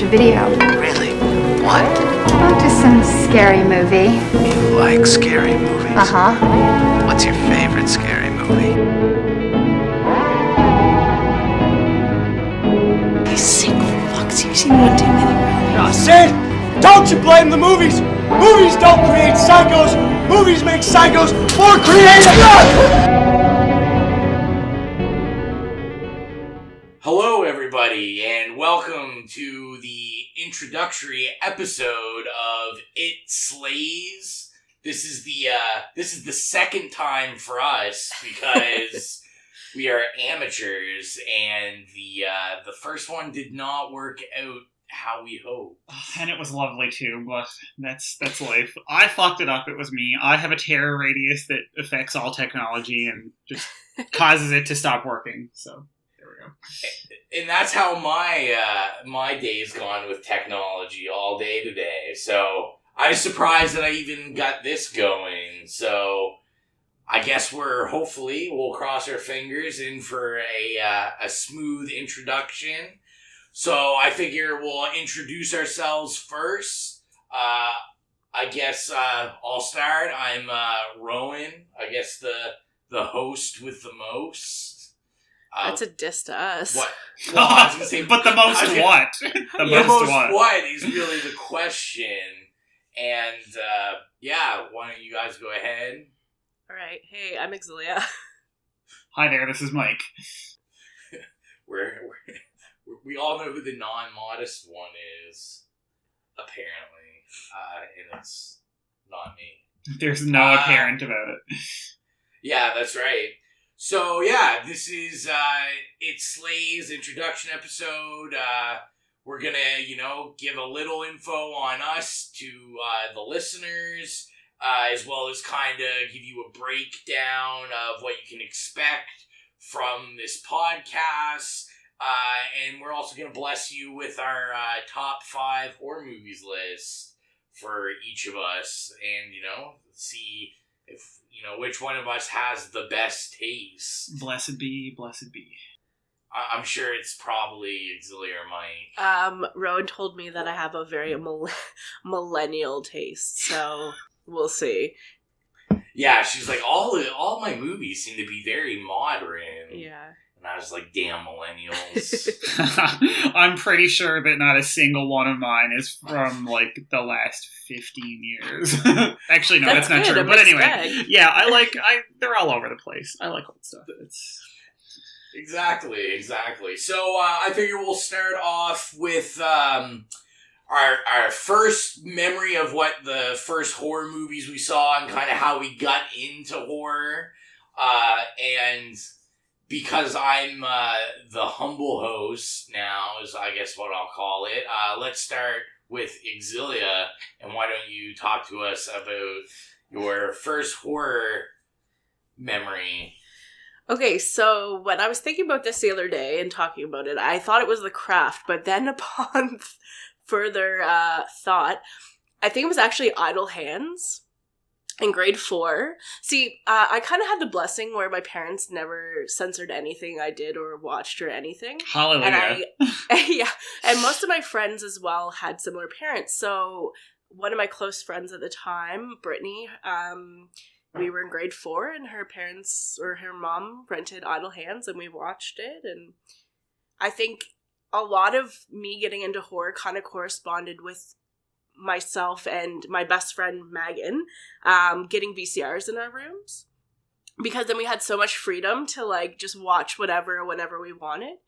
a video. Really? What? Oh, just some scary movie. You like scary movies? Uh-huh. What's your favorite scary movie? You sick fucks. You've seen one too many, bro. I said, don't you blame the movies. Movies don't create psychos. Movies make psychos more creative. Hello, everybody, and welcome to the introductory episode of It Slays. This is the second time for us because we are amateurs, and the first one did not work out how we hoped. And it was lovely too, but that's life. I fucked it up. It was me. I have a terror radius that affects all technology and just causes it to stop working. So there we go. And that's how my day's gone with technology all day today. So I was surprised that I even got this going. So I guess we'll cross our fingers in for a smooth introduction. So I figure we'll introduce ourselves first. I guess I'll start. I'm Rowan. I guess the host with the most. That's a diss to us. What? Well, I was gonna say, but the most what? The most what is really the question. And why don't you guys go ahead? All right. Hey, I'm Exilia. Hi there. This is Mike. We all know who the non-modest one is, apparently, and it's not me. There's no apparent about it. Yeah, that's right. So, yeah, this is It Slays introduction episode. We're going to, give a little info on us to the listeners, as well as kind of give you a breakdown of what you can expect from this podcast. And we're also going to bless you with our top 5 horror movies list for each of us. And, see if, which one of us has the best taste. Blessed be, blessed be. I'm sure it's probably Exilia or Mike. Rowan told me that I have a very millennial taste, so we'll see. Yeah, she's like, all my movies seem to be very modern. Yeah. And I was like, damn millennials. I'm pretty sure that not a single one of mine is from, the last 15 years. Actually, no, that's not true. But anyway, yeah, they're all over the place. I like old stuff. Exactly. So, I figure we'll start off with our first memory of what the first horror movies we saw and kind of how we got into horror. And because I'm the humble host now, is I guess what I'll call it, let's start with Exilia, and why don't you talk to us about your first horror memory? Okay, so when I was thinking about this the other day and talking about it, I thought it was The Craft, but then upon further thought, I think it was actually Idle Hands. In grade 4. See, I kind of had the blessing where my parents never censored anything I did or watched or anything. Hallelujah. And and most of my friends as well had similar parents. So one of my close friends at the time, Brittany, we were in grade 4 and her parents or her mom rented Idle Hands and we watched it. And I think a lot of me getting into horror kind of corresponded with myself and my best friend Megan getting VCRs in our rooms, because then we had so much freedom to just watch whatever whenever we wanted.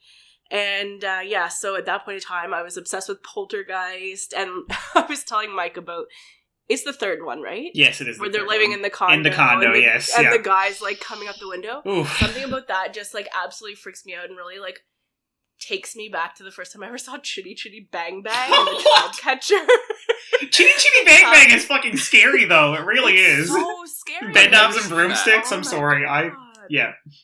And so at that point in time I was obsessed with Poltergeist, and I was telling Mike about, it's the third one, right? Yes, it is. Where they're living in the condo. In the condo, yes. And the guy's coming up the window. Oof. Something about that just absolutely freaks me out and really takes me back to the first time I ever saw Chitty Chitty Bang Bang and the Child Catcher. Chitty Chitty Bang Bang is fucking scary, though. It really is. So scary. Bed knobs and broomsticks. Oh I'm sorry. God.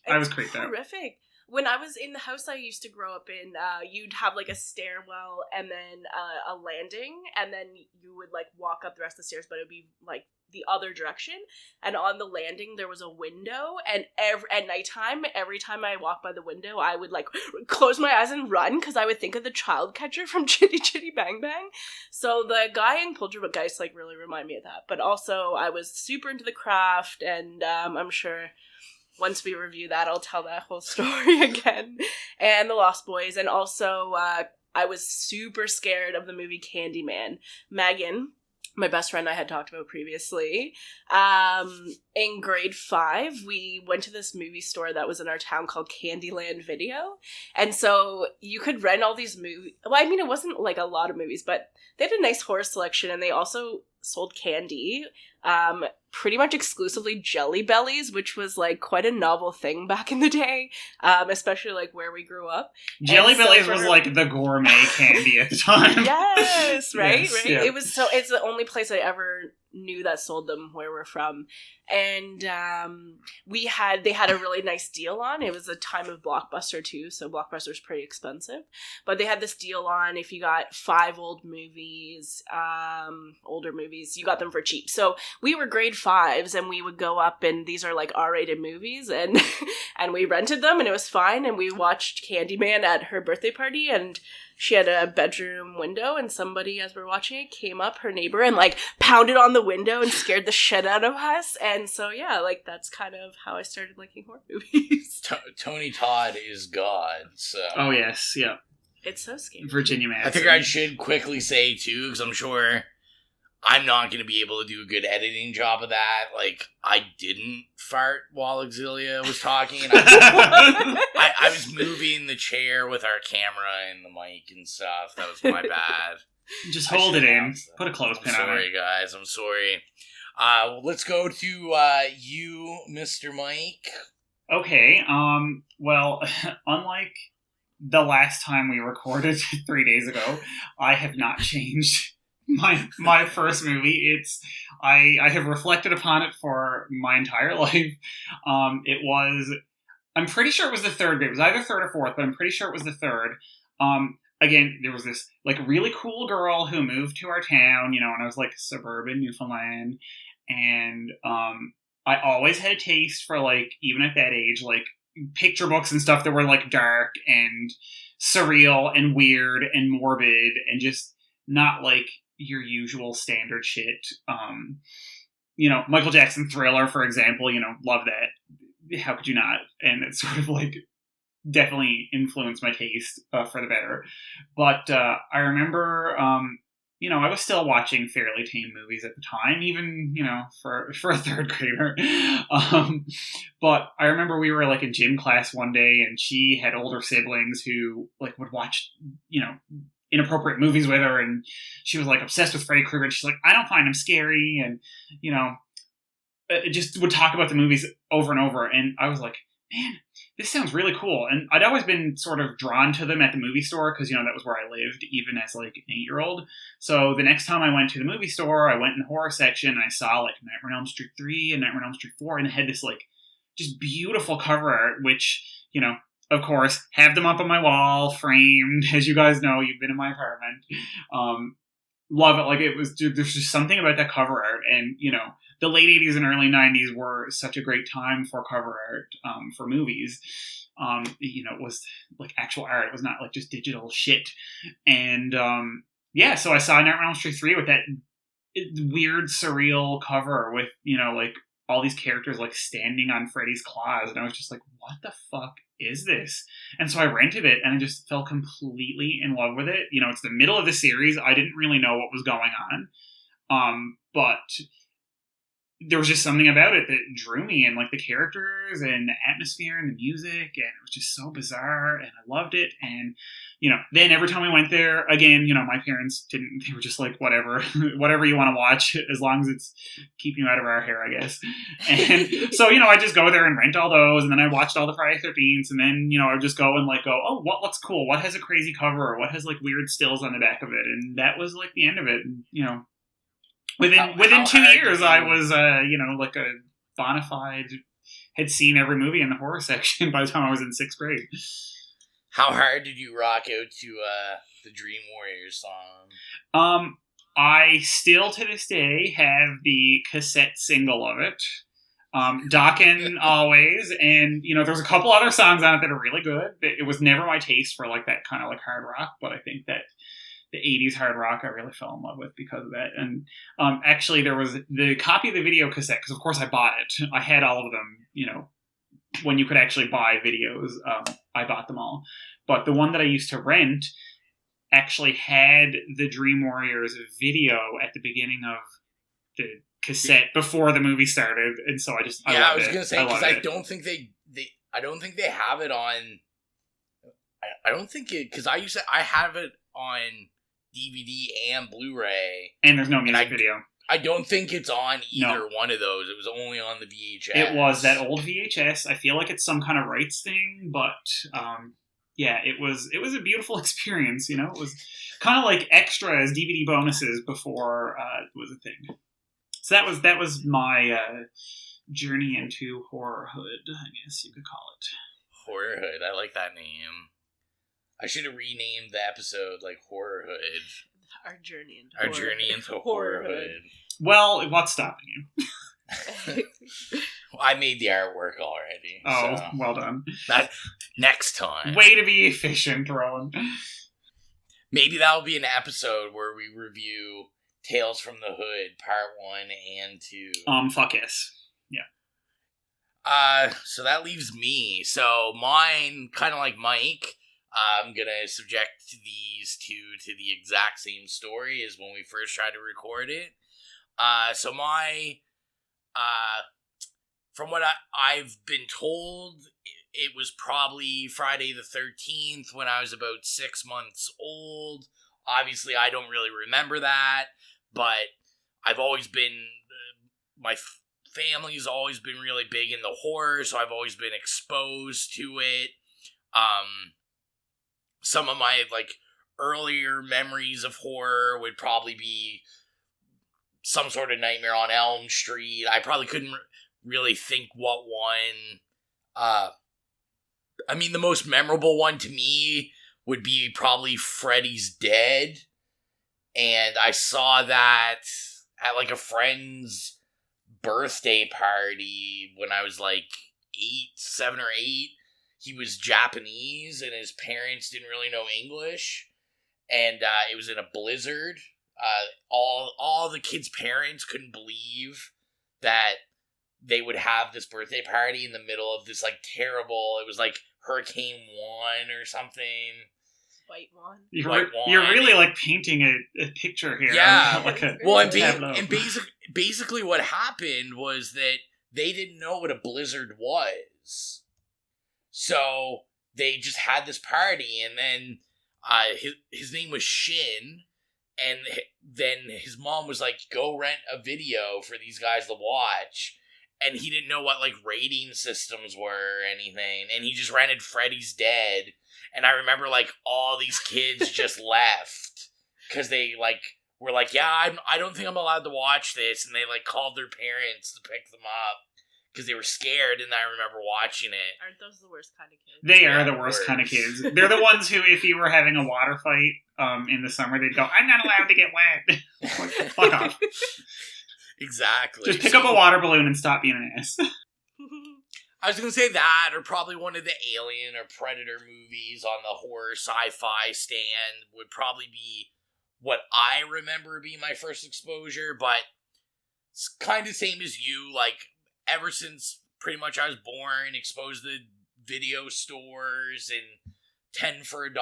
I was creeped out. Horrific. when I was in the house I used to grow up in, you'd have like a stairwell and then a landing, and then you would like walk up the rest of the stairs, but it would be like the other direction. And on the landing there was a window, and at nighttime, every time I walked by the window, I would like close my eyes and run because I would think of the child catcher from Chitty Chitty Bang Bang. So the guy in Poltergeist like really remind me of that. But also I was super into the craft, and I'm sure once we review that, I'll tell that whole story again. And The Lost Boys. And also, I was super scared of the movie Candyman. Megan, my best friend I had talked about previously, in grade 5, we went to this movie store that was in our town called Candyland Video. And so you could rent all these movies. Well, I mean, it wasn't like a lot of movies, but they had a nice horror selection, and they also sold candy, pretty much exclusively Jelly Bellies, which was like quite a novel thing back in the day, especially like where we grew up. Jelly Bellies was like the gourmet candy at the time. Yes, right, Yes, right. yeah. It's the only place I ever knew that sold them where we're from. And they had a really nice deal on. It was a time of Blockbuster too, so Blockbuster's pretty expensive. But they had this deal on if you got 5 older movies, you got them for cheap. So we were grade 5s, and we would go up, and these are like R-rated movies, and and we rented them, and it was fine. And we watched Candyman at her birthday party, and she had a bedroom window, and somebody, as we're watching it, came up, her neighbor, and like pounded on the window and scared the shit out of us. And so yeah, like that's kind of how I started liking horror movies. Tony Todd is God. So Oh yes, yeah. It's so scary. Virginia Madsen. I think I should quickly say too, because I'm sure I'm not going to be able to do a good editing job of that. Like, I didn't fart while Exilia was talking. I was moving the chair with our camera and the mic and stuff. That was my bad. Just hold it in. Put a clothespin on it. Sorry, guys. I'm sorry. Let's go to you, Mr. Mike. Okay, well, unlike the last time we recorded 3 days ago, I have not changed my first movie. I have reflected upon it for my entire life. I'm pretty sure it was the third grade. It was either third or fourth, but I'm pretty sure it was the third. Again, there was this like really cool girl who moved to our town, and I was like suburban Newfoundland, and I always had a taste for like, even at that age, like picture books and stuff that were like dark and surreal and weird and morbid and just not like your usual standard shit. Michael Jackson Thriller, for example, love that. How could you not? And it's sort of like definitely influenced my taste for the better. But I remember, I was still watching fairly tame movies at the time, even, for a third grader. But I remember we were like in gym class one day, and she had older siblings who like would watch, inappropriate movies with her, and she was like obsessed with Freddy Krueger, and she's like, I don't find him scary, and just would talk about the movies over and over, and I was like, man, this sounds really cool. And I'd always been sort of drawn to them at the movie store because, that was where I lived, even as like an 8-year-old. So the next time I went to the movie store, I went in the horror section, and I saw like Nightmare on Elm Street 3 and Nightmare on Elm Street 4, and it had this like just beautiful cover art, which, of course, have them up on my wall, framed. As you guys know, you've been in my apartment. Love it. Like, there's just something about that cover art. And, the late 80s and early 90s were such a great time for cover art for movies. It was like actual art. It was not like just digital shit. And, so I saw Nightmare on Elm Street 3 with that weird, surreal cover with, like all these characters like standing on Freddy's claws. And I was just like, what the fuck is this? And so I rented it, and I just fell completely in love with it. It's the middle of the series. I didn't really know what was going on. But there was just something about it that drew me, and like the characters and the atmosphere and the music, and it was just so bizarre, and I loved it. And then every time we went there again, my parents didn't, they were just like, whatever you want to watch, as long as it's keeping you out of our hair, I guess. And so I just go there and rent all those, and then I watched all the Friday 13th, and then I would just go and like oh, what looks cool, what has a crazy cover, or what has like weird stills on the back of it, and that was like the end of it. And, Within 2 years, I was, like a bona fide had seen every movie in the horror section by the time I was in 6th grade. How hard did you rock out to the Dream Warriors song? I still to this day have the cassette single of it. Dockin' Always, and there's a couple other songs on it that are really good. It was never my taste for like that kind of like hard rock, but I think that the 80s hard rock I really fell in love with because of that. And actually there was the copy of the video cassette, because of course I bought it. I had all of them, when you could actually buy videos, I bought them all. But the one that I used to rent actually had the Dream Warriors video at the beginning of the cassette before the movie started, and so I was gonna say, because I don't think they have it on. I don't think it, because I have it on DVD and Blu-ray, and there's no music video. I don't think it's on either one of those. It was only on the VHS. It was that old VHS. I feel like it's some kind of rights thing, but yeah, it was a beautiful experience. It was kind of like extras, DVD bonuses before it was a thing. So that was my journey into horrorhood, I guess you could call it. Horrorhood, I like that name. I should have renamed the episode like Horrorhood. Our journey into horrorhood. Well, what's stopping you? I made the artwork already. Oh, so well done. That next time. Way to be efficient, Rowan. Maybe that'll be an episode where we review Tales from the Hood, Part 1 and 2. Fuck yes. Yeah. So that leaves me. So mine, kind of like Mike, I'm gonna subject these two to the exact same story as when we first tried to record it. So my, from what I've been told, it was probably Friday the 13th when I was about 6 months old. Obviously, I don't really remember that, but I've always been, my family's always been really big in the horror, so I've always been exposed to it. Some of my, earlier memories of horror would probably be some sort of Nightmare on Elm Street. I probably couldn't really think what one. The most memorable one to me would be probably Freddy's Dead. And I saw that at, a friend's birthday party when I was, 7 or 8. He was Japanese, and his parents didn't really know English. And it was in a blizzard. All the kids' parents couldn't believe that they would have this birthday party in the middle of this, terrible... It was, Hurricane 1 or something. White One. You're really, painting a picture here. Yeah. And basically what happened was that they didn't know what a blizzard was. So they just had this party, and then his name was Shin, and then his mom was like, go rent a video for these guys to watch, and he didn't know what rating systems were or anything, and he just rented Freddy's Dead, and I remember all these kids just left, because they were yeah, I don't think I'm allowed to watch this, and they called their parents to pick them up. Because they were scared, and I remember watching it. Aren't those the worst kind of kids? They are the worst kind of kids. They're the ones who, if you were having a water fight in the summer, they'd go, I'm not allowed to get wet. Fuck off. Exactly. Just pick up a water balloon and stop being an ass. I was going to say that, or probably one of the Alien or Predator movies on the horror sci-fi stand would probably be what I remember being my first exposure, but it's kind of same as you, ever since pretty much I was born, exposed to video stores and 10 for $1,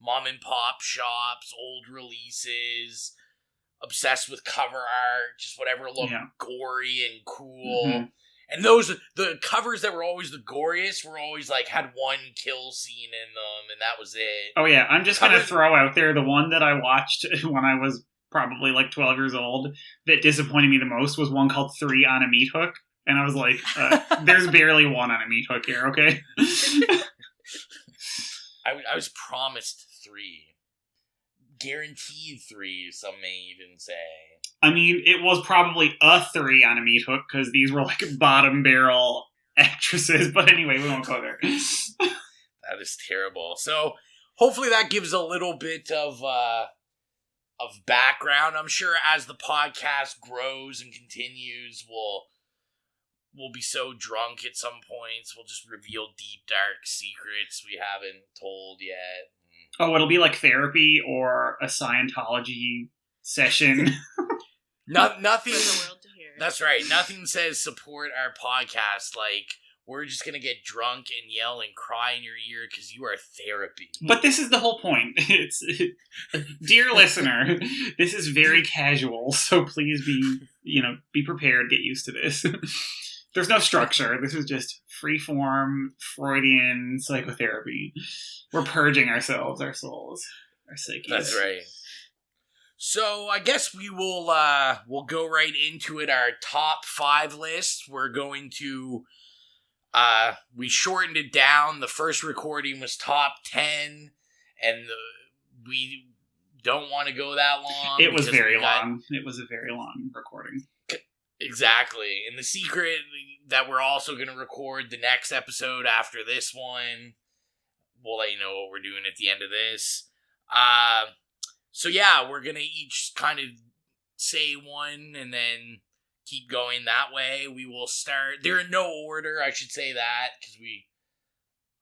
mom and pop shops, old releases, obsessed with cover art, just whatever looked gory and cool. Mm-hmm. And the covers that were always the goriest were always had one kill scene in them, and that was it. Oh yeah, I'm just going to throw out there the one that I watched when I was probably 12 years old that disappointed me the most was one called 3 on a Meat Hook, and I was like, there's barely one on a meat hook here, okay? I was promised 3. guaranteed 3, some may even say. I mean, it was probably a 3 on a meat hook, because these were like bottom barrel actresses, but anyway, we won't go there. That is terrible. So, hopefully that gives a little bit of background. I'm sure as the podcast grows and continues, we'll be so drunk at some points, we'll just reveal deep, dark secrets we haven't told yet. Oh, it'll be like therapy or a Scientology session. Nothing. For the world to hear. That's right. Nothing says support our podcast like we're just going to get drunk and yell and cry in your ear because you are therapy. But this is the whole point. Dear listener, this is very casual, so please be prepared, get used to this. There's no structure. This is just free-form Freudian psychotherapy. We're purging ourselves, our souls, our psyche. That's right. So I guess we'll go right into it. Our top 5 list. We're going to we shortened it down. The first recording was top 10, and we don't want to go that long. It was very long. It was a very long recording. Exactly. And the secret that we're also going to record the next episode after this one. We'll let you know what we're doing at the end of this. So yeah, we're going to each kind of say one and then keep going that way. We will start. They're in no order, I should say that, because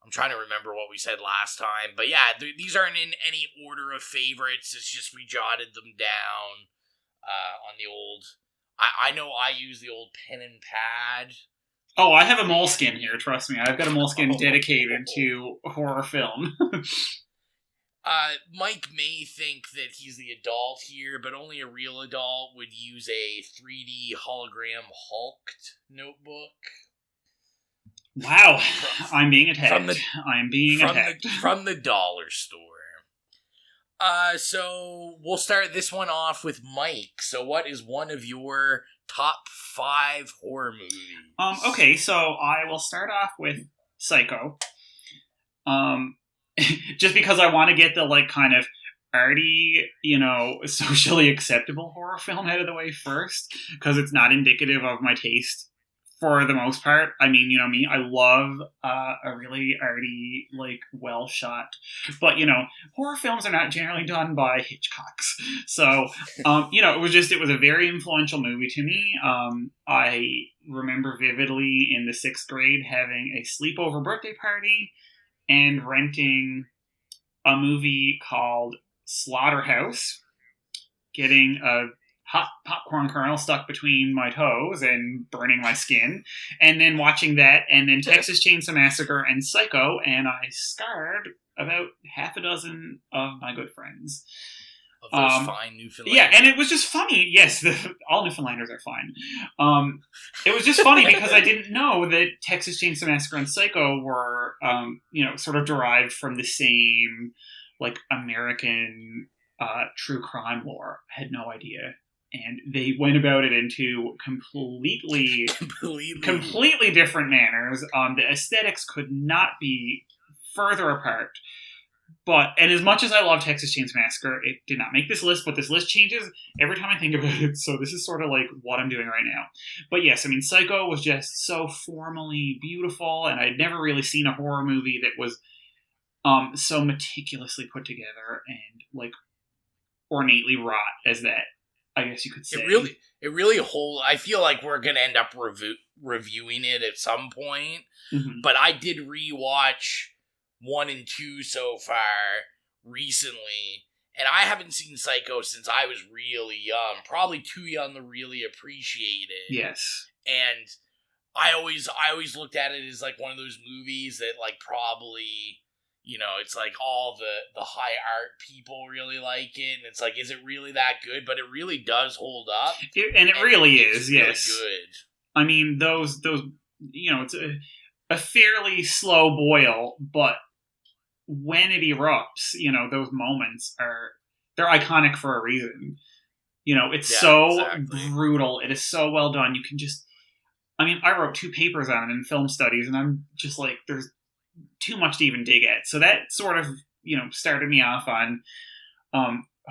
I'm trying to remember what we said last time. But yeah, these aren't in any order of favorites. It's just we jotted them down on the old... I know I use the old pen and pad. Oh, I have a moleskin here, trust me. I've got a moleskin dedicated to horror film. Mike may think that he's the adult here, but only a real adult would use a 3D hologram hulked notebook. Wow, I'm being attacked. From the dollar store. So we'll start this one off with Mike. So what is one of your top 5 horror movies? Okay, so I will start off with Psycho. Just because I want to get the kind of arty, socially acceptable horror film out of the way first, because it's not indicative of my taste for the most part. I mean, me, I love a really arty, well shot, but horror films are not generally done by Hitchcocks. So, it was a very influential movie to me. I remember vividly in the 6th grade having a sleepover birthday party and renting a movie called Slaughterhouse, getting a hot popcorn kernel stuck between my toes and burning my skin, and then watching that, and then Texas Chainsaw Massacre and Psycho, and I scarred about half a dozen of my good friends. Of those fine Newfoundlanders. Yeah, and it was just funny. Yes, all Newfoundlanders are fine. It was just funny because I didn't know that Texas Chainsaw Massacre and Psycho were, sort of derived from the same, American true crime lore. I had no idea. And they went about it into completely different manners. The aesthetics could not be further apart. And as much as I love Texas Chainsaw Massacre, it did not make this list, but this list changes every time I think about it, so this is sort of what I'm doing right now. But yes, I mean, Psycho was just so formally beautiful, and I'd never really seen a horror movie that was so meticulously put together and, ornately wrought as that, I guess you could say. It really holds. I feel like we're going to end up reviewing it at some point, but I did rewatch 1 and 2 so far recently, and I haven't seen Psycho since I was really young, probably too young to really appreciate it. Yes. And I always looked at it as one of those movies that probably, it's all the high art people really like it, and it's is it really that good? But it really does hold up. And it really is, yes. Really good. I mean, those it's a fairly slow boil, but when it erupts, those moments they're iconic for a reason. It's exactly. Brutal. It is so well done. You can just, I wrote 2 papers on it in film studies, and I'm just there's too much to even dig at. So that sort of, started me off on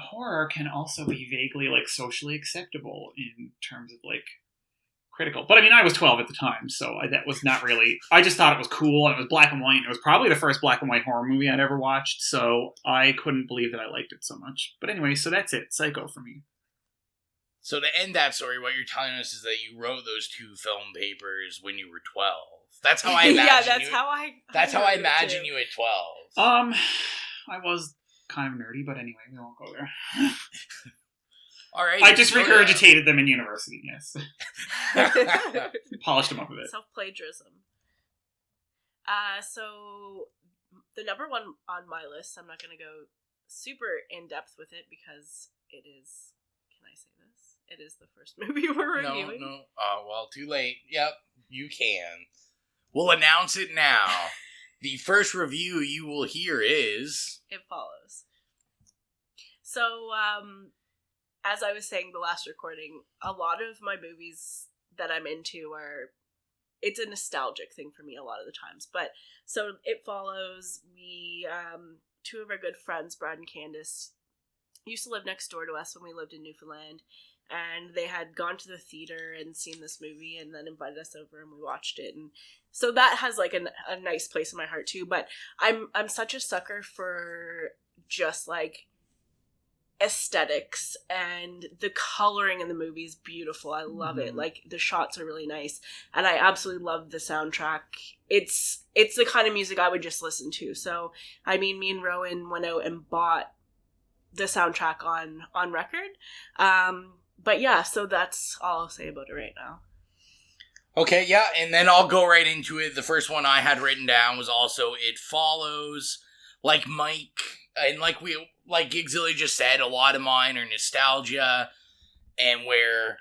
horror can also be vaguely, like, socially acceptable in terms of, like, critical. But I mean, I was 12 at the time, so that was not really... I just thought it was cool, and it was black and white, and it was probably the first black and white horror movie I'd ever watched, so I couldn't believe that I liked it so much. But anyway, so that's it. Psycho for me. So to end that story, what you're telling us is that you wrote those 2 film papers when you were 12. That's how I imagine That's how I imagine you at 12. I was kind of nerdy, but anyway, we won't go there. All right. I just regurgitated them in university, yes. Polished them up a bit. Self-plagiarism. So the number one on my list, I'm not going to go super in-depth with it because it is... Can I say this? It is the first movie we're reviewing. No. Well, too late. Yep, you can. We'll announce it now. The first review you will hear is... It Follows. So, as I was saying the last recording, a lot of my movies that I'm into are... It's a nostalgic thing for me a lot of the times. But, so It Follows, we... 2 of our good friends, Brad and Candace, used to live next door to us when we lived in Newfoundland, and they had gone to the theater and seen this movie and then invited us over and we watched it, and so that has like a nice place in my heart too. But I'm such a sucker for just like aesthetics, and the coloring in the movie is beautiful. I love it. Like the shots are really nice, and I absolutely love the soundtrack. It's the kind of music I would just listen to. So I mean, me and Rowan went out and bought the soundtrack on record. But yeah, so that's all I'll say about it right now. Okay, yeah, and then I'll go right into it. The first one I had written down was also It Follows. Like Mike, and like Gigzilly just said, a lot of mine are nostalgia, and where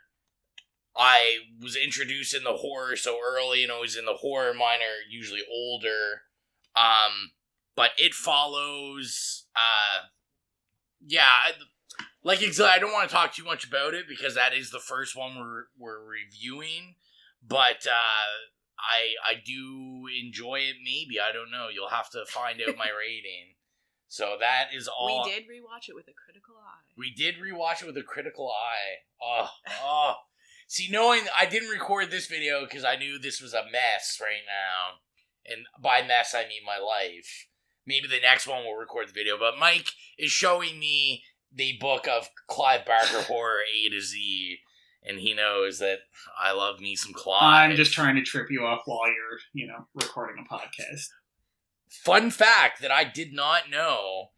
I was introduced in the horror so early and always in the horror, mine are usually older. But It Follows, like Gigzilly, I don't want to talk too much about it because that is the first one we're reviewing, but I do enjoy it. Maybe, I don't know. You'll have to find out my rating. So that is all. We did rewatch it with a critical eye. Oh. See, knowing I didn't record this video because I knew this was a mess right now, and by mess I mean my life. Maybe the next one we'll record the video, but Mike is showing me the book of Clive Barker horror A to Z, and he knows that I love me some Clive. I'm just trying to trip you up while you're, recording a podcast. Fun fact that I did not know,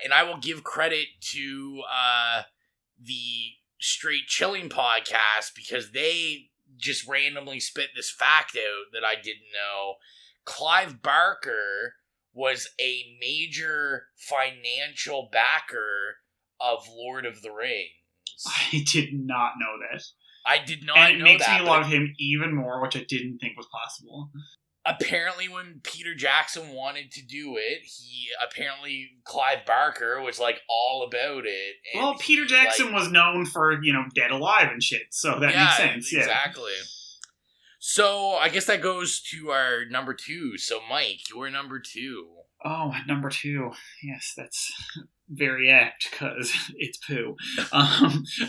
and I will give credit to the Straight Chilling podcast because they just randomly spit this fact out that I didn't know. Clive Barker was a major financial backer of Lord of the Rings. I did not know that. I did not know that. And it makes me love him even more, which I didn't think was possible. Apparently when Peter Jackson wanted to do it, Clive Barker was like all about it. And well, Peter Jackson was known for, Dead Alive and shit, so that makes sense. Exactly. Yeah. So I guess that goes to our number 2. So Mike, your number 2. Oh, number 2. Yes, that's very apt because it's poo.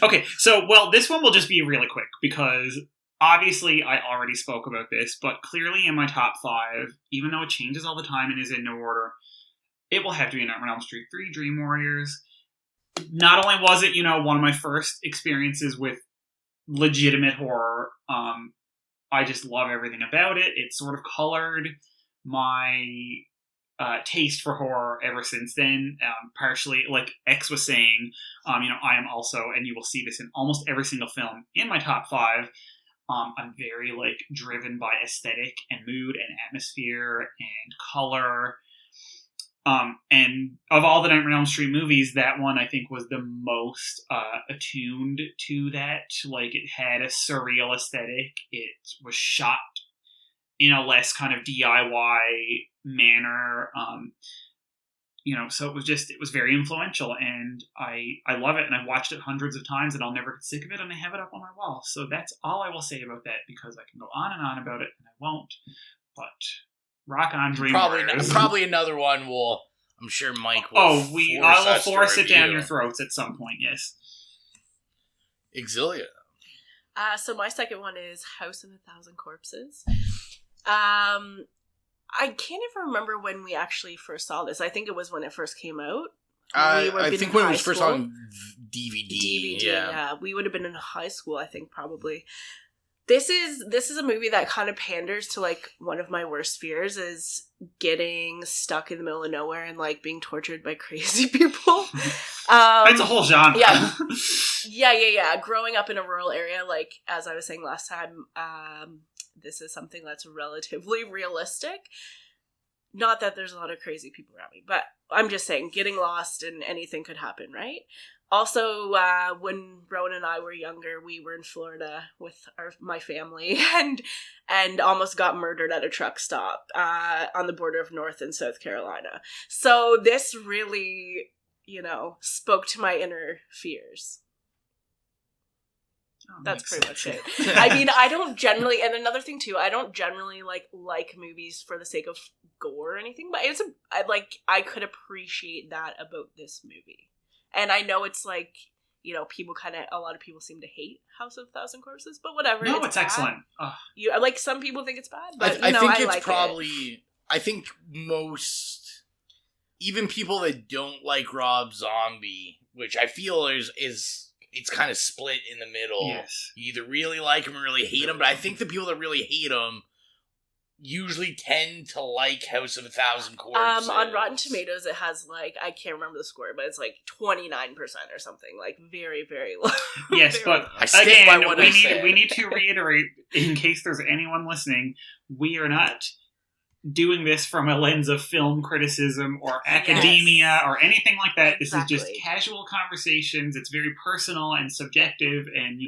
Okay, so, this one will just be really quick because obviously I already spoke about this, but clearly in my top 5, even though it changes all the time and is in no order, it will have to be Nightmare on Elm Street 3, Dream Warriors. Not only was it, one of my first experiences with legitimate horror, I just love everything about it. It sort of colored my taste for horror ever since then. Partially, like X was saying, I am also, and you will see this in almost every single film in my top 5, I'm very, driven by aesthetic and mood and atmosphere and color. And of all the Nightmare on Elm Street movies, that one I think was the most attuned to that. It had a surreal aesthetic. It was shot in a less kind of DIY manner. So it was very influential, and I love it, and I've watched it hundreds of times, and I'll never get sick of it, and I have it up on my wall. So that's all I will say about that, because I can go on and on about it, and I won't. But rock on, Dream Warriors. Probably another one I'm sure Mike will I will force it down your throats at some point, yes. Exilia. So my second one is House of a Thousand Corpses. I can't even remember when we actually first saw this. I think it was when it first came out. I think when it was first on DVD. Yeah. We would have been in high school, I think, probably. This is a movie that kind of panders to, like, one of my worst fears is getting stuck in the middle of nowhere and, like, being tortured by crazy people. It's a whole genre. Yeah. Growing up in a rural area, like, as I was saying last time, this is something that's relatively realistic. Not that there's a lot of crazy people around me, but I'm just saying, getting lost and anything could happen, right? Also, when Rowan and I were younger, we were in Florida with my family and almost got murdered at a truck stop on the border of North and South Carolina. So this really, spoke to my inner fears. That's pretty much it. I mean, I don't generally, and another thing too, I don't generally like movies for the sake of gore or anything, but I could appreciate that about this movie. And I know it's like, a lot of people seem to hate House of a Thousand Corpses, but whatever. No, it's excellent. Some people think it's bad, but I think it's probably, I think most, even people that don't like Rob Zombie, which I feel is it's kind of split in the middle. Yes. You either really like him or really hate him, but I think the people that really hate him usually tend to like House of a Thousand Corpses. On Rotten Tomatoes, it has, like, I can't remember the score, but it's like 29% or something, like very, very low. Yes, but again, we need to reiterate, in case there's anyone listening, we are not doing this from a lens of film criticism or academia or anything like that. Exactly. This is just casual conversations. It's very personal and subjective, and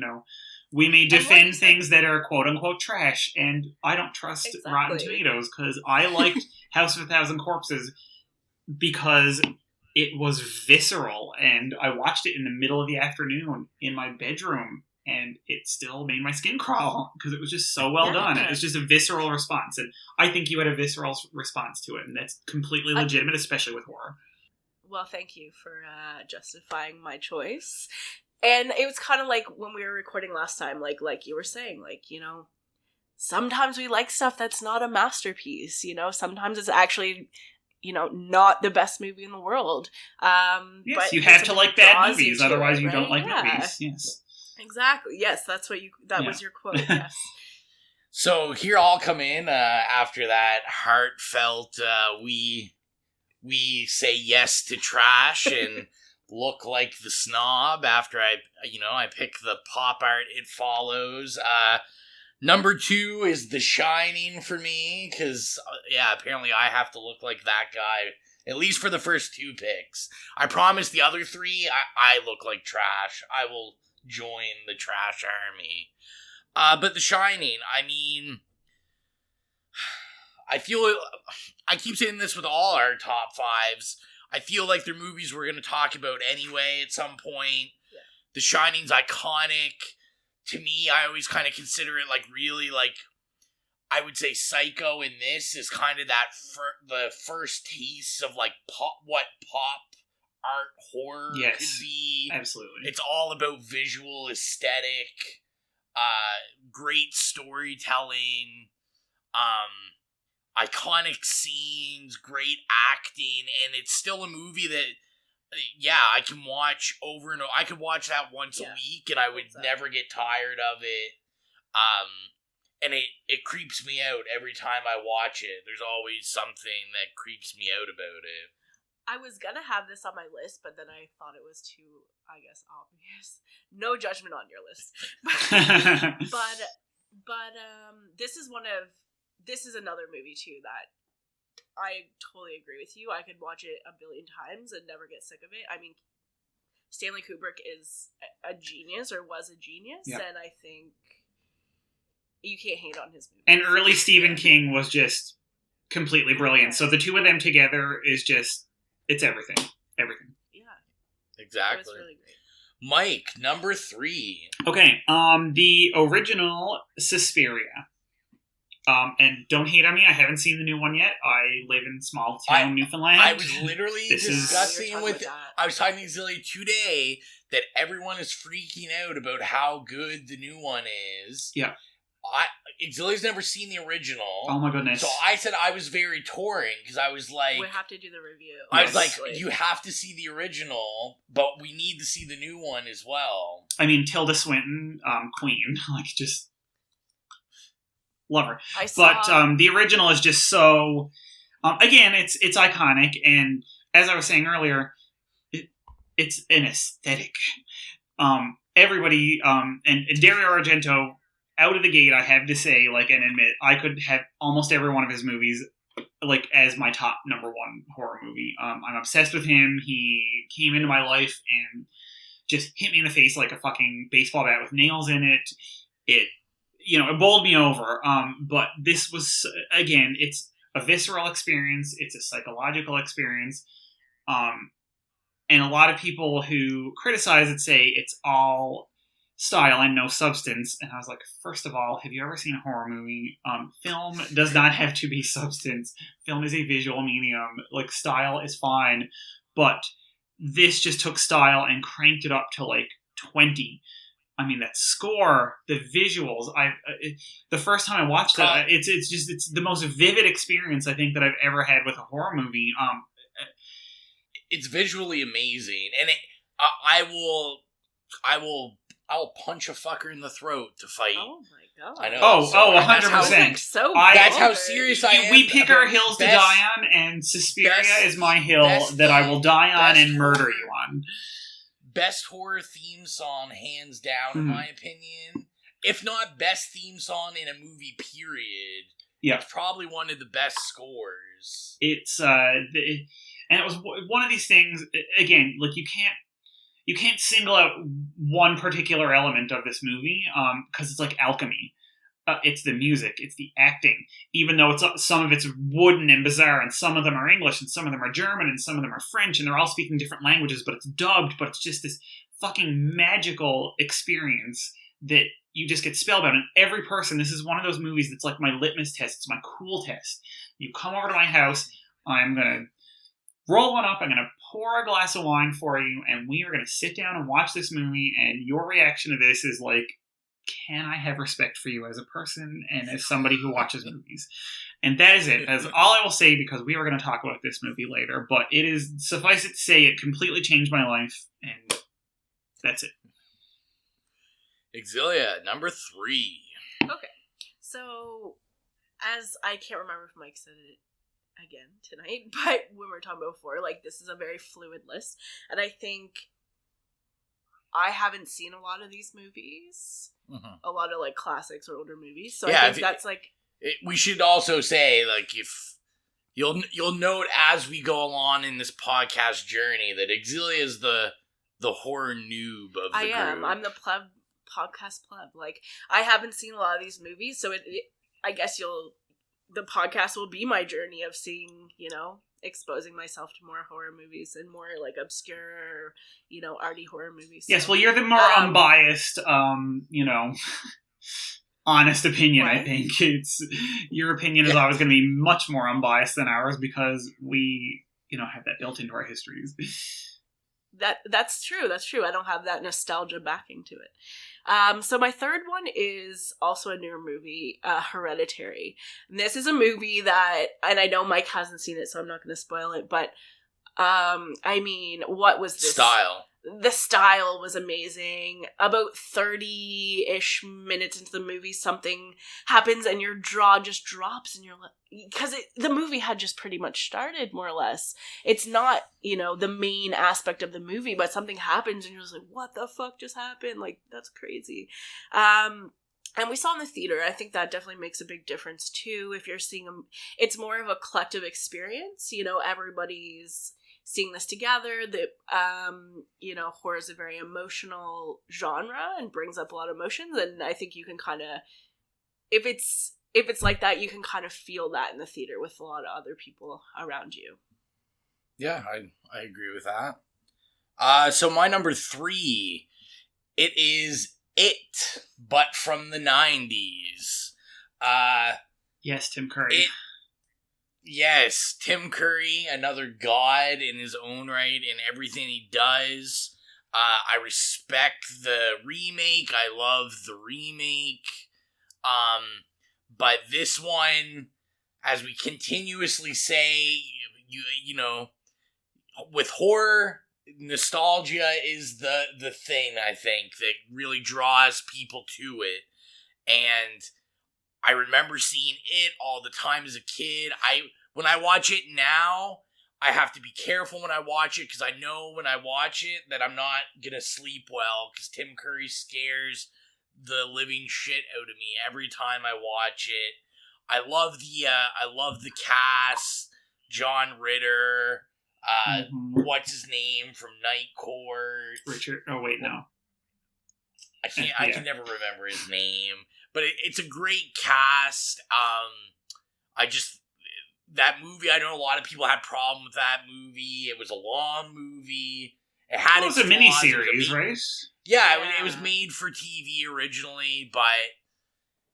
we may defend things that are quote-unquote trash, and I don't trust Rotten Tomatoes, because I liked House of a Thousand Corpses because it was visceral, and I watched it in the middle of the afternoon in my bedroom, and it still made my skin crawl, because it was just so well done. It was just a visceral response, and I think you had a visceral response to it, and that's completely legitimate, especially with horror. Well, thank you for justifying my choice. And it was kind of like when we were recording last time, like you were saying, sometimes we like stuff that's not a masterpiece, sometimes it's actually, not the best movie in the world. Yes, but you have to like bad movies, otherwise you don't like movies. Yes. Exactly. Yes, that's what was your quote, yes. So here I'll come in after that heartfelt, we say yes to trash and look like the snob after I pick the pop art It Follows. Number 2 is The Shining for me, because, apparently I have to look like that guy, at least for the first 2 picks. I promise the other 3, I look like trash. I will join the trash army. But The Shining, I mean, I keep saying this with all our top 5s, I feel like they're movies we're going to talk about anyway at some point. Yeah. The Shining's iconic. To me, I always kind of consider it really I would say Psycho in this is kind of that the first taste of what pop art horror could be. Absolutely. It's all about visual aesthetic, great storytelling, iconic scenes, great acting, and it's still a movie that, I can watch over and over. I could watch that once a week, and I would never get tired of it. And it creeps me out every time I watch it. There's always something that creeps me out about it. I was gonna have this on my list, but then I thought it was too, I guess, obvious. No judgment on your list. but this is another movie too that I totally agree with you. I could watch it a billion times and never get sick of it. I mean, Stanley Kubrick is a genius, or was a genius, and I think you can't hate on his movies. And early Stephen King was just completely brilliant. So the two of them together is just, it's everything. Everything. Yeah. Exactly. It was really great. Mike, number 3. Okay, the original Suspiria. And don't hate on me, I haven't seen the new one yet. I live in small town Newfoundland. I was literally discussing with... I was talking to Exilia today that everyone is freaking out about how good the new one is. Yeah. Exilia's never seen the original. Oh my goodness. So I said I was very touring, because I was like... We have to do the review. I was like, you have to see the original, but we need to see the new one as well. I mean, Tilda Swinton, Queen, like, just... Love her. But the original is just so... again, it's iconic, and as I was saying earlier, it's an aesthetic. Everybody, and Dario Argento, out of the gate, I have to say, like, and admit, I could have almost every one of his movies, like, as my top number one horror movie. I'm obsessed with him. He came into my life and just hit me in the face like a fucking baseball bat with nails in it. It bowled me over. But this was, again, it's a visceral experience. It's a psychological experience. And a lot of people who criticize it say it's all style and no substance. And I was like, first of all, have you ever seen a horror movie? Film does not have to be substance. Film is a visual medium. Like, style is fine. But this just took style and cranked it up to, like, 20. I mean, that score, the visuals. The first time I watched it, it's the most vivid experience I think that I've ever had with a horror movie. It's visually amazing, and I will punch a fucker in the throat to fight. Oh my god! I know. 100%. So that's how serious I am. We pick our hills to die on, and Suspiria is my hill that I will die on and murder you on. Best horror theme song, hands down, in my opinion. If not best theme song in a movie, period. Yeah. It's probably one of the best scores. It's, and it was one of these things, again, like, you can't single out one particular element of this movie, because it's like alchemy. It's the music, it's the acting, even though some of it's wooden and bizarre, and some of them are English, and some of them are German, and some of them are French, and they're all speaking different languages, but it's dubbed, but it's just this fucking magical experience that you just get spellbound. And every person, this is one of those movies that's like my litmus test, it's my cool test. You come over to my house, I'm going to roll one up, I'm going to pour a glass of wine for you, and we are going to sit down and watch this movie, and your reaction to this is like, can I have respect for you as a person and as somebody who watches movies? And that is it. That's all I will say, because we are going to talk about this movie later. But it is, suffice it to say, it completely changed my life, and that's it. Exilia, number 3. Okay. So, as I can't remember if Mike said it again tonight, but when we were talking about before, like, this is a very fluid list. And I think I haven't seen a lot of these movies. Mm-hmm. A lot of, like, classics or older movies. So yeah, I think that's, like... we should also say, like, if... You'll note as we go along in this podcast journey that Exilia is the horror noob of the group. I'm the podcast pleb. Like, I haven't seen a lot of these movies, so I guess the podcast will be my journey of seeing, exposing myself to more horror movies and more, like, obscure, arty horror movies. So, yes, well, you're the more unbiased, honest opinion, right? I think. Your opinion is always going to be much more unbiased than ours, because we, have that built into our histories. That's true. That's true. I don't have that nostalgia backing to it. So my third one is also a newer movie, Hereditary. And this is a movie that, and I know Mike hasn't seen it, so I'm not going to spoil it, but I mean, what was this? Style. The style was amazing. About 30-ish minutes into the movie, something happens and your jaw just drops, and you're like, because the movie had just pretty much started, more or less. It's not, the main aspect of the movie, but something happens and you're just like, what the fuck just happened? Like, that's crazy. And we saw in the theater. I think that definitely makes a big difference too. If you're seeing it's more of a collective experience. Everybody's seeing this together. That horror is a very emotional genre and brings up a lot of emotions. And I think you can kind of, if it's like that, you can kind of feel that in the theater with a lot of other people around you. Yeah, I agree with that. So my number 3, it is It, but from the 90s. Yes, Tim Curry. Yes, Tim Curry, another god in his own right in everything he does. I respect the remake. I love the remake. But this one, as we continuously say, you know, with horror, nostalgia is the thing, I think, that really draws people to it. And I remember seeing it all the time as a kid. When I watch it now, I have to be careful when I watch it, because I know when I watch it that I'm not gonna sleep well, because Tim Curry scares the living shit out of me every time I watch it. I love the cast. John Ritter, what's his name from Night Court? Richard. Oh wait, no. I can never remember his name, but it's a great cast. That movie, I know a lot of people had problem with that movie. It was a long movie. It was a miniseries, right? Yeah, it was made for TV originally, but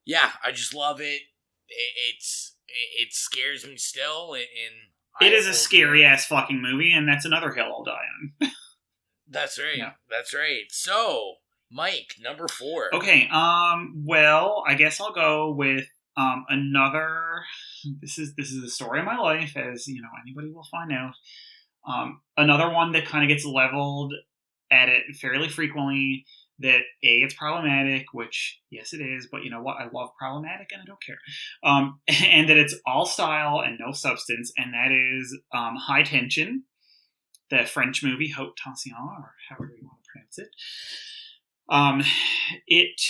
yeah, I just love it. It scares me still, and it is a scary ass fucking movie, and that's another hill I'll die on. That's right. Yeah. That's right. So, Mike, number 4. Okay. Well, I guess I'll go with another. This is the story of my life, as you know, anybody will find out. Another one that kind of gets leveled at it fairly frequently. That it's problematic, which yes it is, but you know what? I love problematic and I don't care. And that it's all style and no substance, and that is High Tension, the French movie Haute Tension, or however you want to pronounce it. It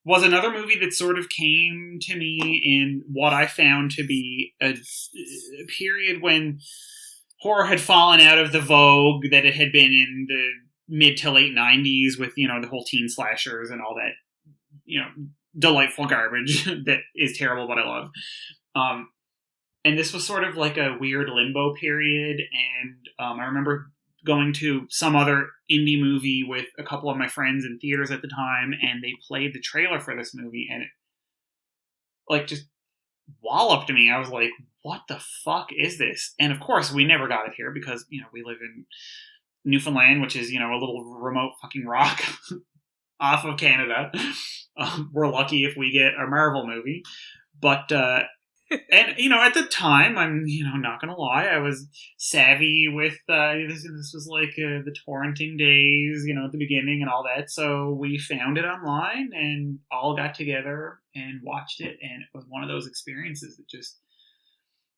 was another movie that sort of came to me in what I found to be a period when horror had fallen out of the vogue that it had been in the mid to late 90s with, you know, the whole teen slashers and all that, you know, delightful garbage that is terrible but I love. And this was sort of like a weird limbo period, and I remember going to some other indie movie with a couple of my friends in theaters at the time, and they played the trailer for this movie, and it like just walloped me. I was like, what the fuck is this? And of course we never got it here because, you know, we live in Newfoundland, which is, you know, a little remote fucking rock off of Canada. We're lucky if we get a Marvel movie. But, and, you know, at the time, I'm, you know, not going to lie, I was savvy with, this was like the torrenting days, you know, at the beginning and all that. So we found it online and all got together and watched it. And it was one of those experiences that just,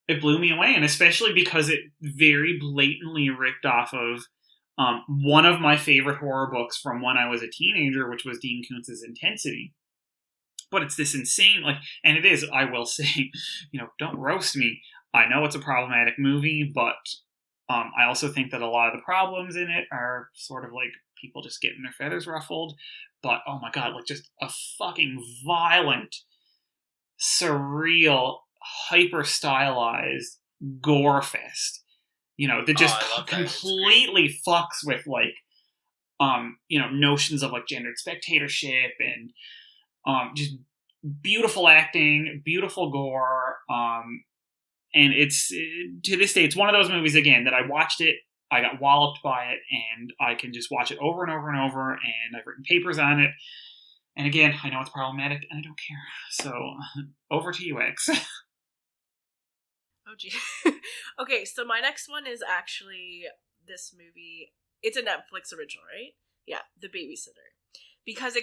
it blew me away. And especially because it very blatantly ripped off of one of my favorite horror books from when I was a teenager, which was Dean Koontz's Intensity. But it's this insane, like, and it is, I will say, you know, don't roast me. I know it's a problematic movie, but I also think that a lot of the problems in it are sort of like people just getting their feathers ruffled. But, oh my god, like just a fucking violent, surreal, hyper-stylized gore fest. You know, that just completely fucks with, like, you know, notions of, like, gendered spectatorship and just beautiful acting, beautiful gore. And it's, to this day, it's one of those movies, again, that I watched it, I got walloped by it, and I can just watch it over and over and over, and I've written papers on it. And again, I know it's problematic, and I don't care. So, over to you, X. Oh, gee. Okay, so my next one is actually this movie. It's a Netflix original, right? Yeah, The Babysitter. Because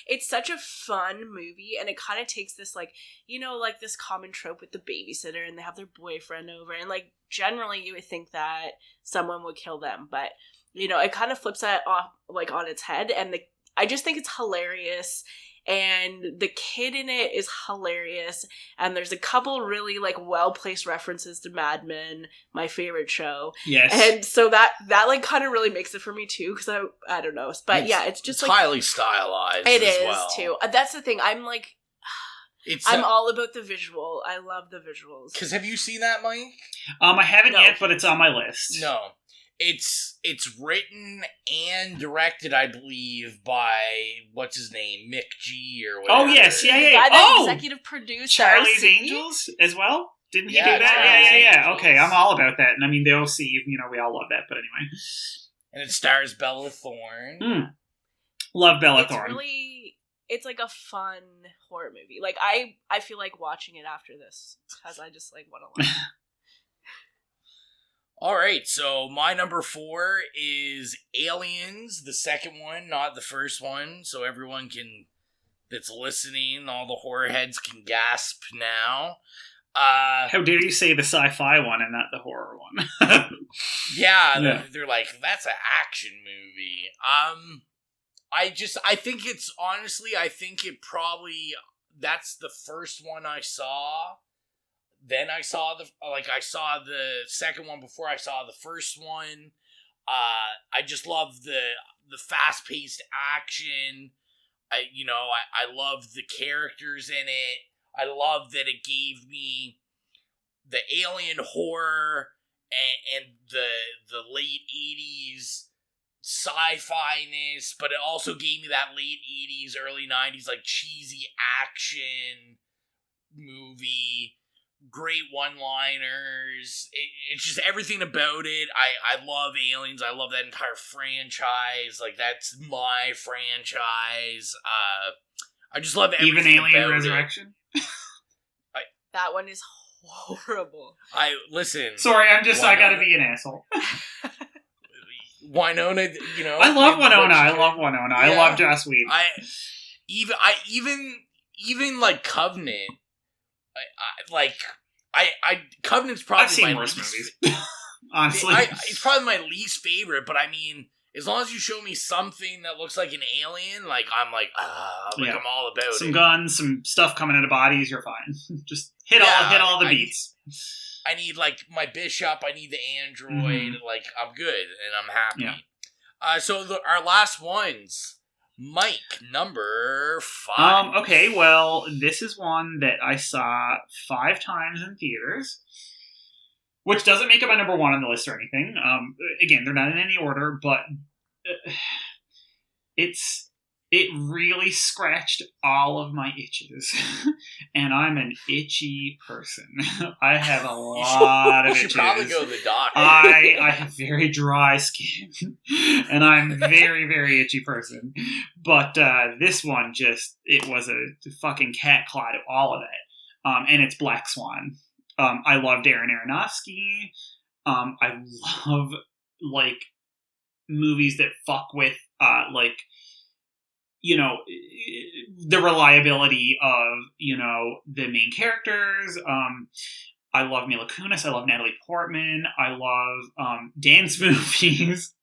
it's such a fun movie, and it kind of takes this, like, you know, like this common trope with the babysitter, and they have their boyfriend over, and, like, generally you would think that someone would kill them, but, you know, it kind of flips that off, like, on its head, and I just think it's hilarious. And the kid in it is hilarious. And there's a couple really, like, well-placed references to Mad Men, my favorite show. Yes. And so that like, kind of really makes it for me, too, because I don't know. But, yeah, it's just, like... highly stylized it as is, well. too. That's the thing. I'm, like... I'm all about the visual. I love the visuals. Because have you seen that, Mike? I haven't yet, but it's on my list. No. It's written and directed, I believe, by what's his name, Mick G or whatever. Oh yes, yeah. The guy that executive produced Charlie's OC? Angels as well. Didn't he do Yeah, that? Charlie's Yeah. Angels. Okay, I'm all about that. And I mean, the OC, we all love that. But anyway, And it stars Bella Thorne. Love Bella It's Thorne. really, it's like a fun horror movie. Like I feel like watching it after this because I just like want to laugh. All right, so my number 4 is Aliens, the second one, not the first one. So everyone that's listening, all the horror heads can gasp now. How dare you say the sci-fi one and not the horror one? Yeah, they're like, that's an action movie. I think it's, honestly, I think it probably, that's the first one I saw. Then I saw I saw the second one before I saw the first one. I just love the fast-paced action. I love the characters in it. I love that it gave me the alien horror and the late 80s sci-fi-ness, but it also gave me that late 80s, early 90s, like, cheesy action movie. Great one-liners. It's just everything about it. I love Aliens. I love that entire franchise. Like, that's my franchise. I just love everything Even Alien about Resurrection? That one is horrible. Listen. Sorry, I gotta be an asshole. Winona, I love Winona. I love Joss Whedon. Even like Covenant. Covenant's probably I've seen my worse least, movies. Honestly, it's probably my least favorite. But I mean, as long as you show me something that looks like an alien, like I'm I'm all about some it. guns, some stuff coming out of bodies. You're fine. Just hit all the beats. I need like my bishop. I need the android. Like I'm good and I'm happy. Yeah. So our last ones. Mike, number 5. Okay, well, this is one that I saw 5 times in theaters, which doesn't make it my number 1 on the list or anything. Again, they're not in any order, but it really scratched all of my itches, and I'm an itchy person. I have a lot of itches. You should probably go to the doctor. I have very dry skin, and I'm a very, very itchy person. But this one it was a fucking cat claw to all of it. And it's Black Swan. I love Darren Aronofsky. I love, like, movies that fuck with, the reliability of, the main characters. I love Mila Kunis. I love Natalie Portman. I love dance movies.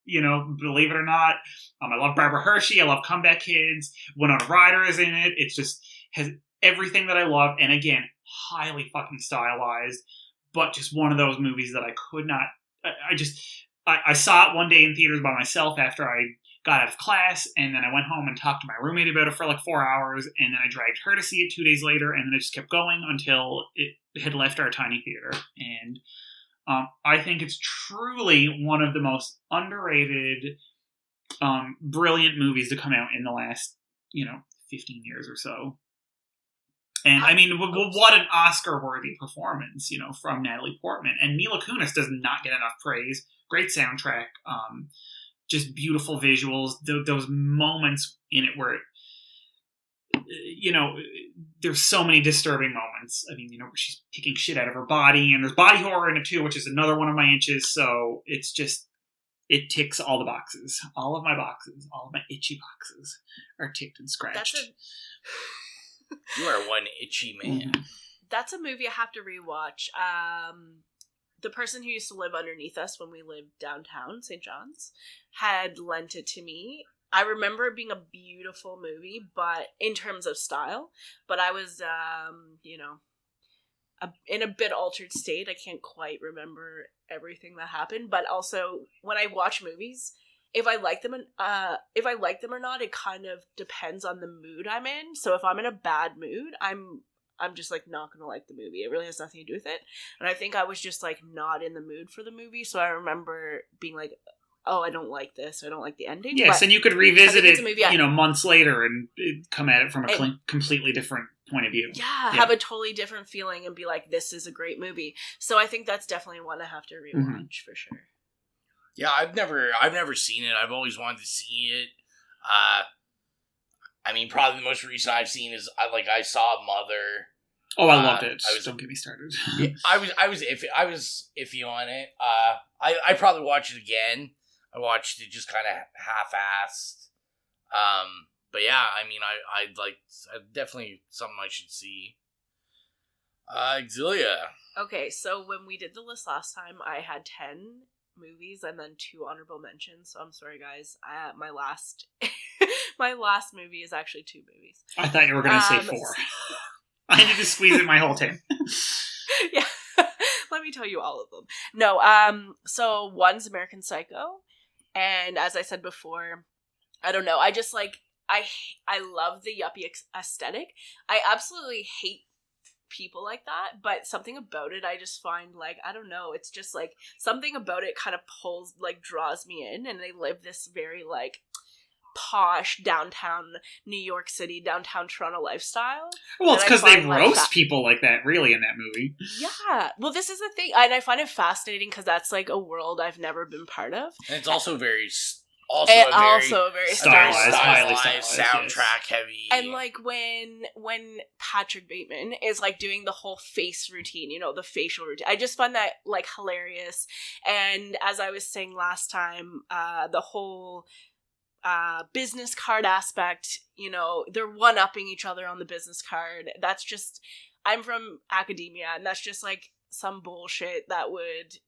Believe it or not. I love Barbara Hershey. I love Comeback Kids. Winona Ryder is in it. It just has everything that I love. And again, highly fucking stylized. But just one of those movies that I could not... I saw it one day in theaters by myself after I got out of class, and then I went home and talked to my roommate about it for like 4 hours, and then I dragged her to see it 2 days later, and then I just kept going until it had left our tiny theater. And I think it's truly one of the most underrated, brilliant movies to come out in the last, 15 years or so. And I mean, what an Oscar-worthy performance, from Natalie Portman. And Mila Kunis does not get enough praise. Great soundtrack. Just beautiful visuals. Those moments in it where, there's so many disturbing moments. I mean, where she's picking shit out of her body, and there's body horror in it too, which is another one of my inches. So it's just, it ticks all the boxes. All of my boxes, all of my itchy boxes are ticked and scratched. You are one itchy man. That's a movie I have to rewatch. The person who used to live underneath us when we lived downtown, St. John's, had lent it to me. I remember it being a beautiful movie, but in terms of style, but I was, in a bit altered state. I can't quite remember everything that happened, but also when I watch movies, if I like them or not, it kind of depends on the mood I'm in. So if I'm in a bad mood, I'm I'm just like not gonna like the movie. It really has nothing to do with it. And I think I was just like not in the mood for the movie, so I remember being like, oh, I don't like this. I don't like the ending. Yes, but and you could revisit it, movie, months later and come at it from a completely different point of view. Yeah, have a totally different feeling and be like, this is a great movie. So I think that's definitely one I have to rewatch for sure. Yeah, I've never seen it. I've always wanted to see it. I mean, probably the most recent I've seen is I saw Mother. Oh, I loved it. Don't get me started. Yeah, I was iffy on it. I probably watch it again. I watched it just kind of half-assed. But yeah, I mean, I'd definitely something I should see. Exilia. Okay, so when we did the list last time, I had 10 movies and then 2 honorable mentions. So I'm sorry, guys. My last movie is actually 2 movies. I thought you were going to say 4. I need to squeeze in my whole 10. Yeah, let me tell you all of them. No, so one's American Psycho, and as I said before, I don't know. I just I love the yuppie aesthetic. I absolutely hate people like that, but something about it I just find I don't know, it's just something about it kind of draws me in, and they live this very posh downtown New York City, downtown Toronto lifestyle. Well, it's because they roast people like that really in that movie. Yeah, well, this is the thing, and I find it fascinating because that's a world I've never been part of, and it's also very very stylized, soundtrack heavy. And when Patrick Bateman is doing the whole face routine, the facial routine, I just find that hilarious. And as I was saying last time, the whole business card aspect, they're one-upping each other on the business card. That's just, I'm from academia, and that's just some bullshit that would,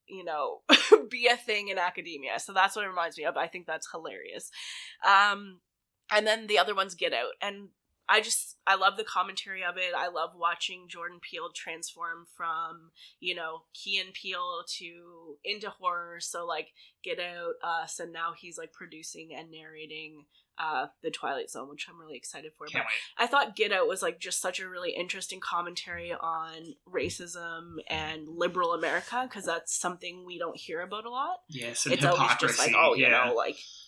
be a thing in academia. So that's what it reminds me of. I think that's hilarious. And then the other one's Get Out. And I love the commentary of it. I love watching Jordan Peele transform from, Key and Peele into horror. So Get Out, Us, and now he's producing and narrating the Twilight Zone, which I'm really excited for. Can't wait. I thought Get Out was just such a really interesting commentary on racism and liberal America, because that's something we don't hear about a lot. Yes, and it's hypocrisy. Always just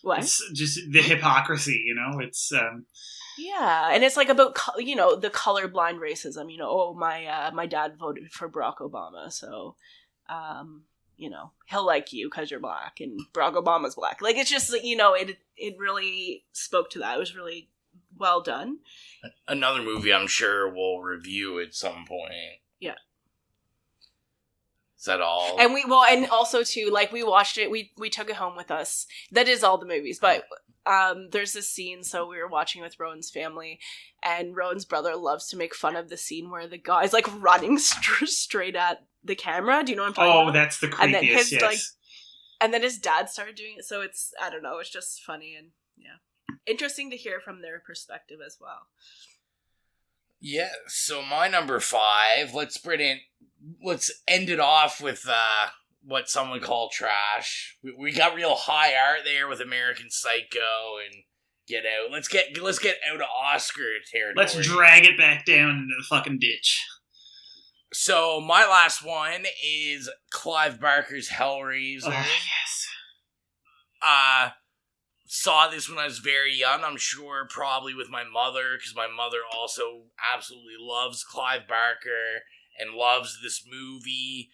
what? It's just the hypocrisy, it's... Yeah, and it's about the colorblind racism. My dad voted for Barack Obama, so he'll like you because you're black, and Barack Obama's black. It's just it really spoke to that. It was really well done. Another movie I'm sure we'll review at some point. Yeah. Is that all? And and also too, we watched it. We took it home with us. That is all the movies, but. There's this scene, so we were watching with Rowan's family, and Rowan's brother loves to make fun of the scene where the guy's running straight at the camera. Do you know what I'm talking about? Oh, that's the creepiest, yes. And then his dad started doing it, so it's, I don't know, it's just funny and, yeah. Interesting to hear from their perspective as well. Yeah, so my number 5, let's end it off with, what some would call trash. We got real high art there with American Psycho and Get Out. Let's get out of Oscar territory. Let's drag it back down into the fucking ditch. So my last one is Clive Barker's Hellraiser. Oh, yes. Saw this when I was very young. I'm sure probably with my mother, because my mother also absolutely loves Clive Barker and loves this movie.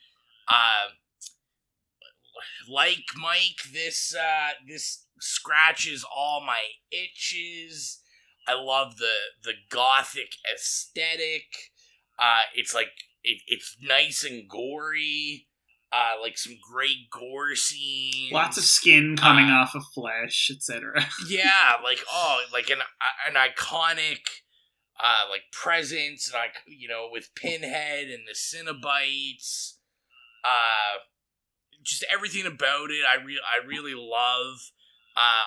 Like Mike, this scratches all my itches. I love the gothic aesthetic. It's it's nice and gory. Some great gore scenes. Lots of skin coming off of flesh, etc. Yeah, an iconic presence, and with Pinhead and the Cenobites. Just everything about it, I really love.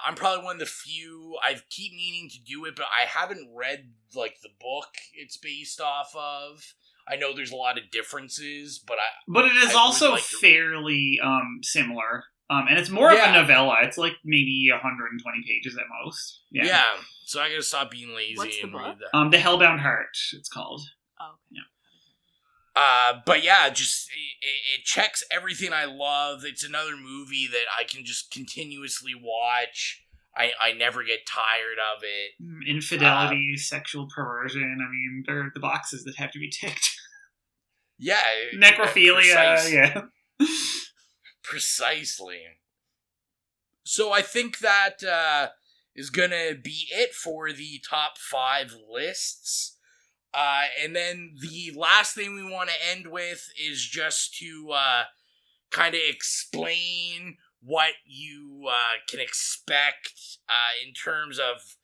I'm probably one of the few. I keep meaning to do it, but I haven't read the book it's based off of. I know there's a lot of differences, but it is also fairly similar. And it's more of a novella. It's maybe 120 pages at most. Yeah. So I gotta stop being lazy. What's the and book? read that. The Hellbound Heart, it's called. Oh, yeah. But yeah, just it checks everything I love. It's another movie that I can just continuously watch. I never get tired of it. Infidelity, sexual perversion. I mean, they're the boxes that have to be ticked. Yeah. Necrophilia, yeah. Precisely. So I think that is gonna be it for the top 5 lists. And then the last thing we want to end with is just to kind of explain what you can expect in terms of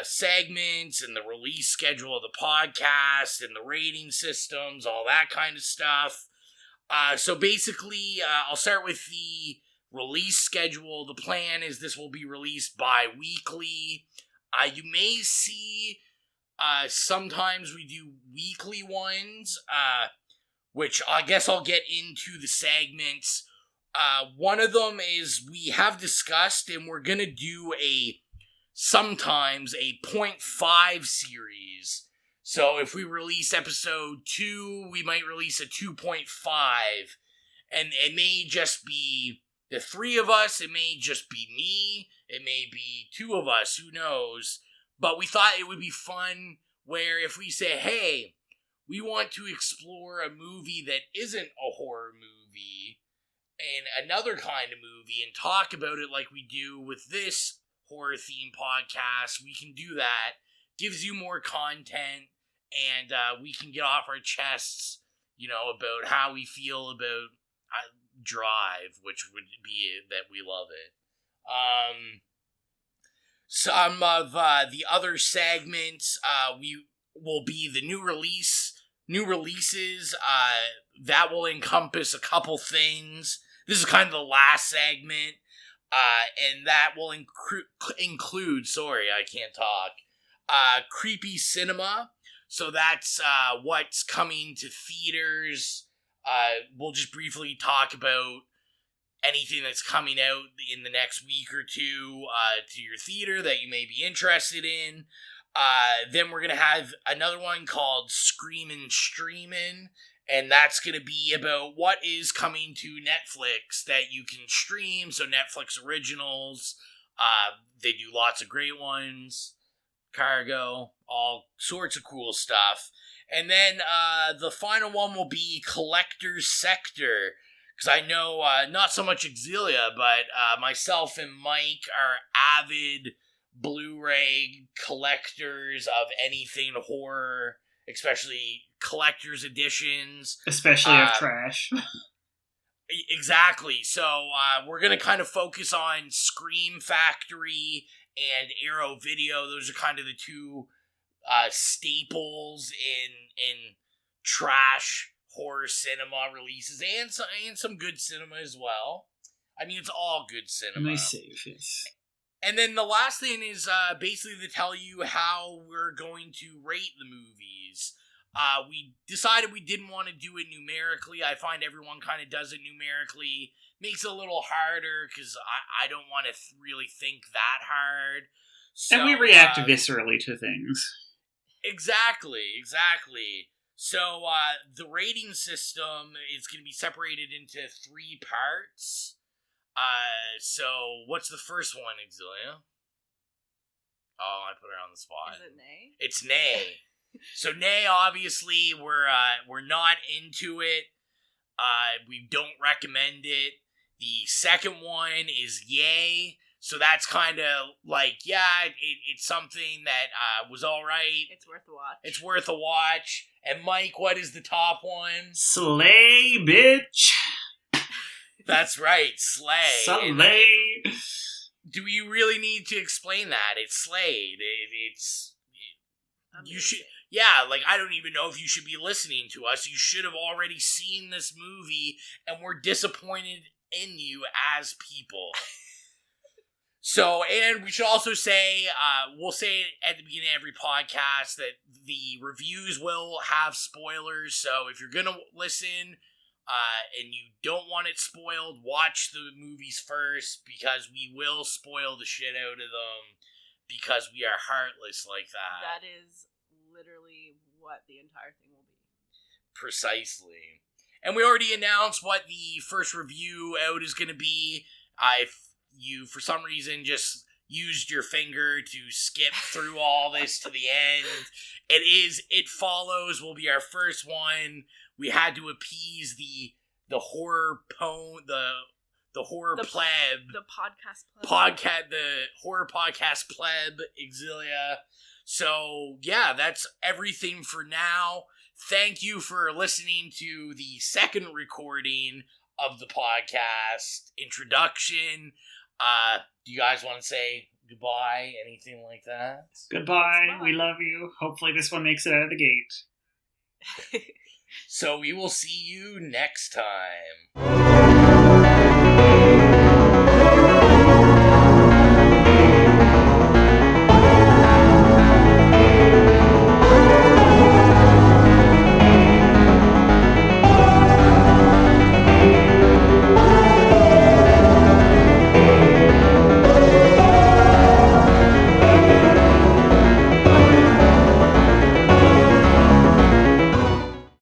segments and the release schedule of the podcast and the rating systems, all that kind of stuff. So basically, I'll start with the release schedule. The plan is this will be released bi-weekly. You may see sometimes we do weekly ones, which I guess I'll get into the segments. One of them is we have discussed, and we're gonna do sometimes a 0.5 series. So if we release episode 2, we might release a 2.5, and it may just be the 3 of us, it may just be me, it may be 2 of us, who knows. But we thought it would be fun where if we say, hey, we want to explore a movie that isn't a horror movie and another kind of movie and talk about it like we do with this horror theme podcast, we can do that. Gives you more content, and we can get off our chests, about how we feel about Drive, which would be that we love it. Some of the other segments we will be the new releases that will encompass a couple things. This is kind of the last segment, and that will include. Sorry, I can't talk. Creepy cinema. So that's what's coming to theaters. We'll just briefly talk about anything that's coming out in the next week or two to your theater that you may be interested in. Then we're going to have another one called Screamin' Streamin', and that's going to be about what is coming to Netflix that you can stream. So Netflix originals, they do lots of great ones, Cargo, all sorts of cool stuff. And then the final one will be Collector's Sector, because I know not so much Exilia, but myself and Mike are avid Blu-ray collectors of anything horror, especially collector's editions. Especially of trash. Exactly. So we're going to kind of focus on Scream Factory and Arrow Video. Those are kind of the two staples in trash horror cinema releases, and some good cinema as well. I mean, it's all good cinema. Nice save, yes. And then the last thing is basically to tell you how we're going to rate the movies. We decided we didn't want to do it numerically. I find everyone kind of does it numerically. Makes it a little harder because I don't want to really think that hard. So, and we react viscerally to things. Exactly. So the rating system is going to be separated into 3 parts. So what's the first one, Exilia? Oh, I put her on the spot. Is it nay? It's nay. So nay, obviously, we're not into it. We don't recommend it. The second one is yay. So that's kind of like, yeah, it's something that was all right. It's worth a watch. And Mike, what is the top one? Slay, bitch. That's right, slay. Slay. Do you really need to explain that? It's slayed. It's Amazing. You should. Yeah, like, I don't even know if you should be listening to us. You should have already seen this movie, and we're disappointed in you as people. So, and we should also say, we'll say at the beginning of every podcast that the reviews will have spoilers. So if you're going to listen and you don't want it spoiled, watch the movies first, because we will spoil the shit out of them because we are heartless like that. That is literally what the entire thing will be. Precisely. And we already announced what the first review out is going to be. If you, for some reason, just used your finger to skip through all this to the end, It Follows will be our first one. We had to appease the horror the horror pleb. The podcast pleb. The horror podcast pleb, Exilia. So, yeah, that's everything for now. Thank you for listening to the second recording of the podcast introduction. Do you guys want to say goodbye? Anything like that? Goodbye. We love you. Hopefully this one makes it out of the gate. So we will see you next time.